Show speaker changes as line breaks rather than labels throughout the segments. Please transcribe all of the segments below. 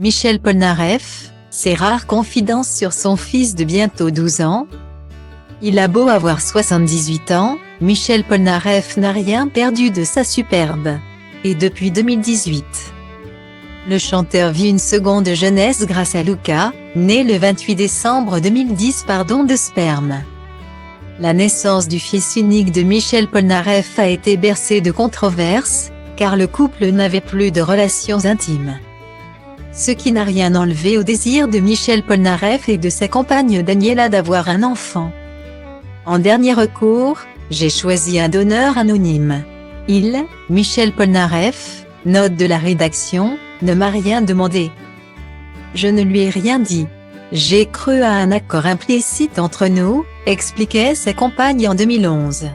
Michel Polnareff, ses rares confidences sur son fils de bientôt 12 ans. Il a beau avoir 78 ans, Michel Polnareff n'a rien perdu de sa superbe. Et depuis 2018, le chanteur vit une seconde jeunesse grâce à Luca, né le 28 décembre 2010 par don de sperme. La naissance du fils unique de Michel Polnareff a été bercée de controverses, car le couple n'avait plus de relations intimes. Ce qui n'a rien enlevé au désir de Michel Polnareff et de sa compagne Daniela d'avoir un enfant. En dernier recours, j'ai choisi un donneur anonyme. Il, Michel Polnareff, note de la rédaction, ne m'a rien demandé. Je ne lui ai rien dit. J'ai cru à un accord implicite entre nous, expliquait sa compagne en 2011.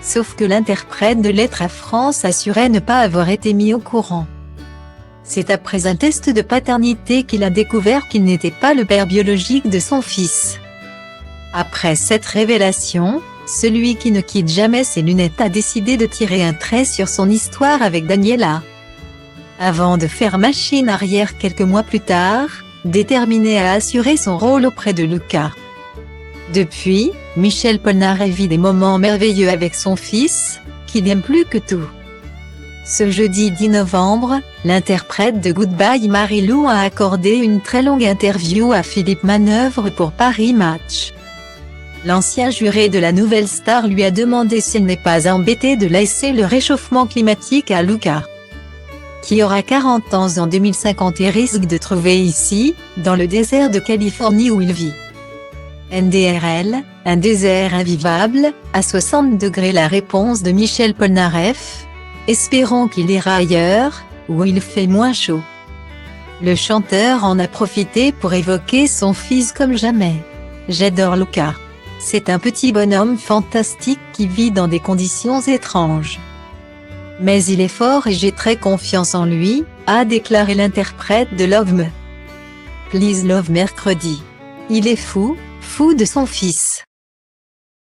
Sauf que l'interprète de Lettres à France assurait ne pas avoir été mis au courant. C'est après un test de paternité qu'il a découvert qu'il n'était pas le père biologique de son fils. Après cette révélation, celui qui ne quitte jamais ses lunettes a décidé de tirer un trait sur son histoire avec Daniela. Avant de faire machine arrière quelques mois plus tard, déterminé à assurer son rôle auprès de Luca. Depuis, Michel Polnareff vit des moments merveilleux avec son fils, qu'il aime plus que tout. Ce jeudi 10 novembre, l'interprète de Goodbye Marilou a accordé une très longue interview à Philippe Manœuvre pour Paris Match. L'ancien juré de la nouvelle star lui a demandé s'il n'est pas embêté de laisser le réchauffement climatique à Luca, qui aura 40 ans en 2050 et risque de trouver ici, dans le désert de Californie où il vit. NDRL, un désert invivable, à 60 degrés. La réponse de Michel Polnareff: espérons qu'il ira ailleurs, où il fait moins chaud. Le chanteur en a profité pour évoquer son fils comme jamais. J'adore Luca. C'est un petit bonhomme fantastique qui vit dans des conditions étranges. Mais il est fort et j'ai très confiance en lui, a déclaré l'interprète de Love Me. Please Love mercredi. Il est fou de son fils.